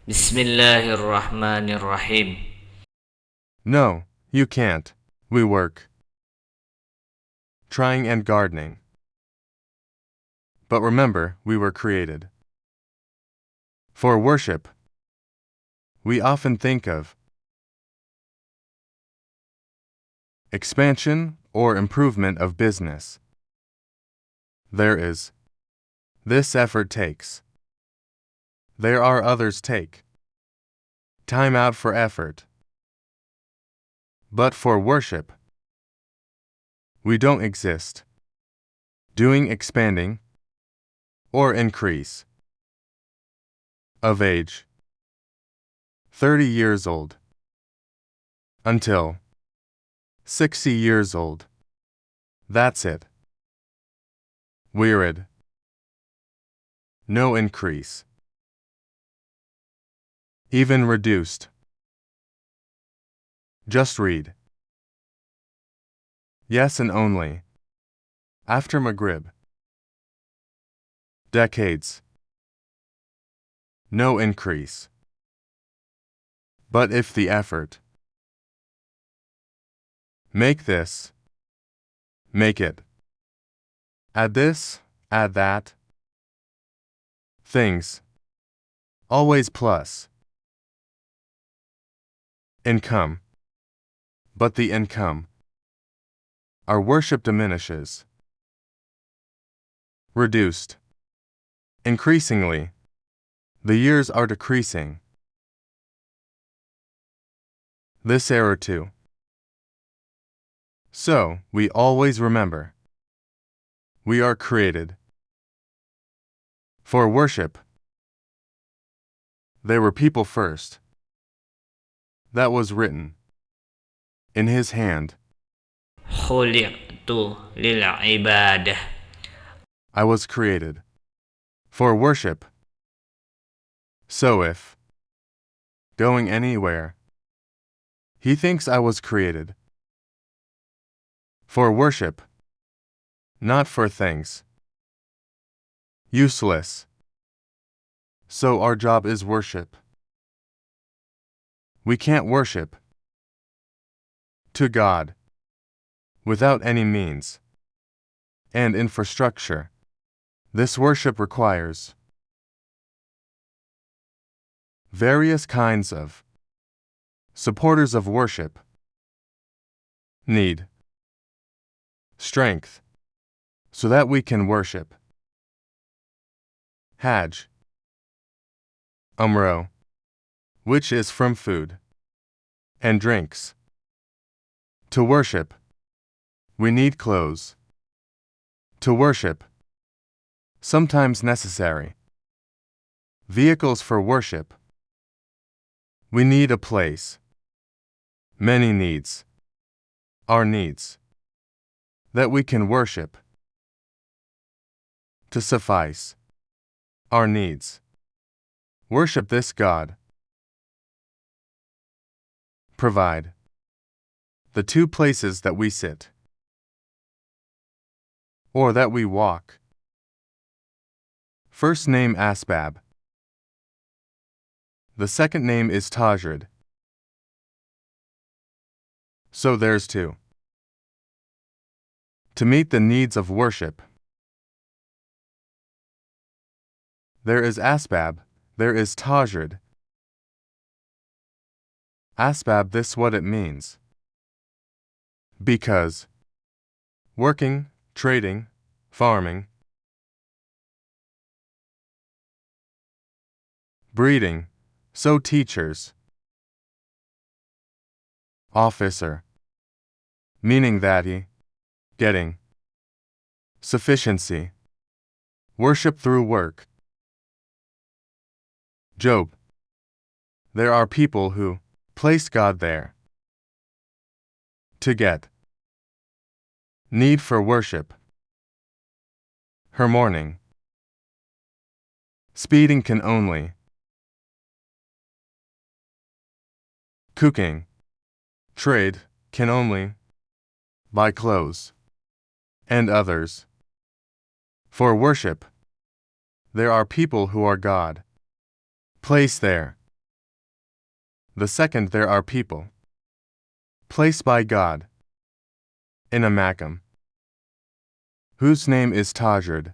Bismillahirrahmanirrahim. No, you can't. We work. Trying and gardening. But remember, we were created for worship. We often think of expansion or improvement of business. There is. This effort takes. There are others take. Time out for effort. But for worship, we don't exist. Doing expanding or increase of age. 30 years old until 60 years old. That's it. Weird. No increase. Even reduced. Just read. Yes and only. After Maghrib. Decades. No increase. But if the effort. Make this. Make it. Add this, add that. Things. Always plus. Income. But the income. Our worship diminishes. Reduced. Increasingly. The years are decreasing. This error too. So, we always remember. We are created for worship. There were people first. That was written in His hand. Khuliqtu lil'ibadah. I was created for worship. So if going anywhere, He thinks I was created for worship, not for things useless. So our job is worship. We can't worship to God without any means and infrastructure. This worship requires various kinds of supporters of worship. Need strength so that we can worship. Hajj. Umroh, which is from food and drinks. To worship, we need clothes. To worship, sometimes necessary. Vehicles for worship. We need a place. Many needs. Our needs. That we can worship. To suffice. Our needs. Worship this God. Provide. The two places that we sit. Or that we walk. First name Asbab. The second name is Tajrid. So there's two. To meet the needs of worship. There is Asbab, there is Tajrid. Asbab, this what it means. Because working, trading, farming, breeding, so teachers, officer, meaning that he, getting, sufficiency, worship through work. Job. There are people who place God there. To get. Need for worship. Her morning. Speeding can only. Cooking. Trade can only. Buy clothes. And others. For worship. There are people who are God. Place there. The second, there are people placed by God in a makam whose name is Tajrid.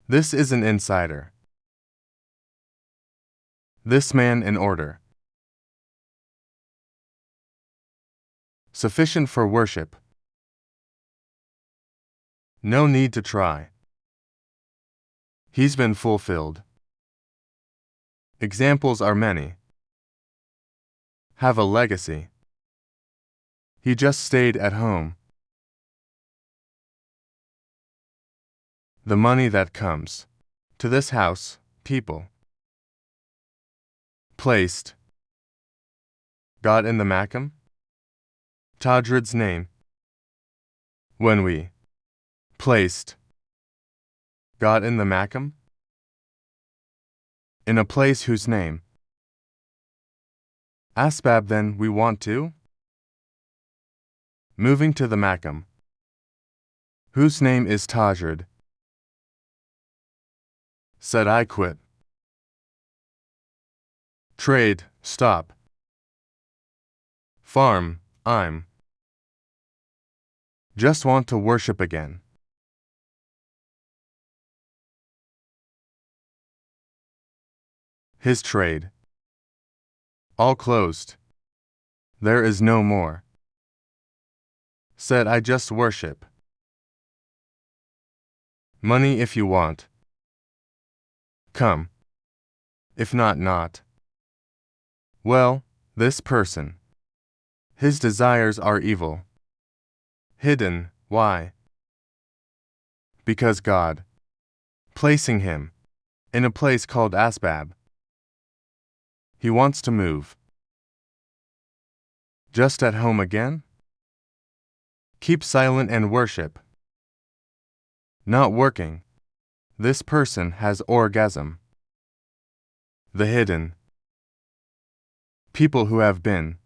This is an insider. This man in order, sufficient for worship. No need to try. He's been fulfilled. Examples are many. Have a legacy. He just stayed at home. The money that comes to this house, people placed God in the makam, Tajrid's name. When we placed God in the makam, in a place whose name asbab, then we want to moving to the makam whose name is Tajrid. Said I quit. Trade, stop. Farm, I'm just want to worship again. His trade all closed. There is no more. Said I just worship. Money if you want. Come. If not, not. Well, this person. His desires are evil. Hidden, why? Because God, placing him in a place called asbab, he wants to move. Just at home again? Keep silent and worship. Not working. This person has orgasm. The hidden. People who have been.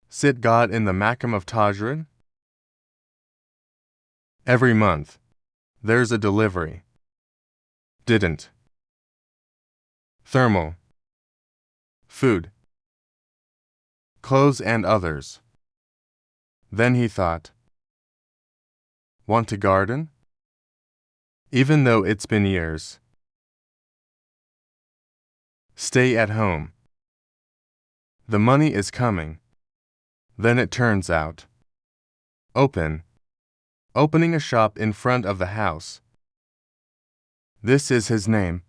Sit God in the makam of Tajrid? Every month. There's a delivery. Didn't. Thermal. Food. Clothes and others. Then he thought. Want to garden? Even though it's been years. Stay at home. The money is coming. Then it turns out. Opening a shop in front of the house. This is his name.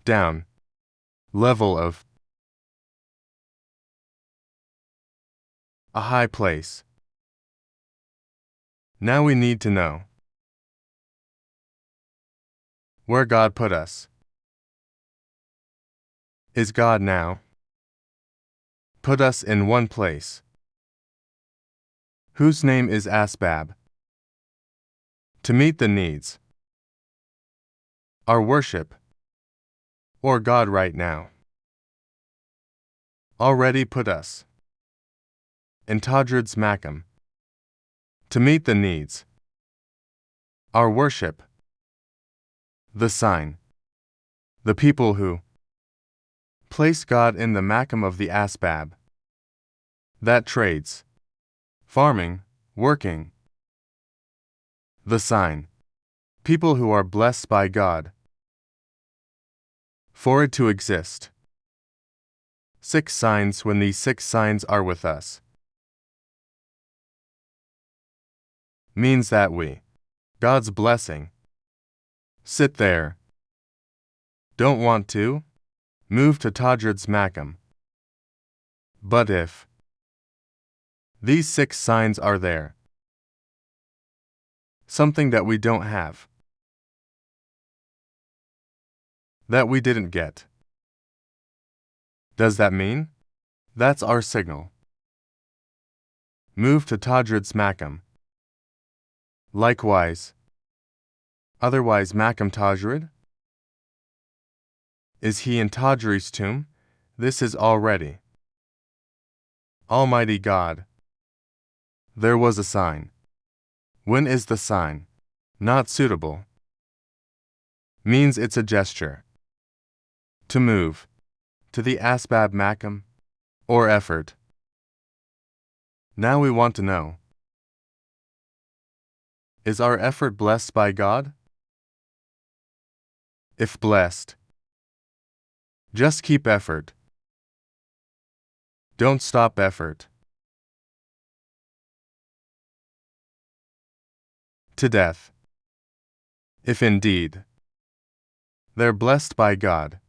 Down. Level of. A high place. Now we need to know where God put us. Is God now put us in one place whose name is asbab, to meet the needs, our worship, or God right now already put us in Tajrid's makam, to meet the needs, our worship, the sign, the people who place God in the makam of the asbab, that trades, farming, working, the sign, people who are blessed by God, for it to exist. 6 signs when these 6 signs are with us. Means that we, God's blessing, sit there. Don't want to move to Tajrid's makam. But if these 6 signs are there, something that we don't have, that we didn't get, does that mean? That's our signal. Move to Tajrid's makam. Likewise. Otherwise makam Tajrid? Is he in Tajri's tomb? This is already. Almighty God. There was a sign. When is the sign not suitable? Means it's a gesture. To move. To the asbab makam, or effort. Now we want to know, is our effort blessed by God? If blessed, just keep effort. Don't stop effort. To death. If indeed they're blessed by God,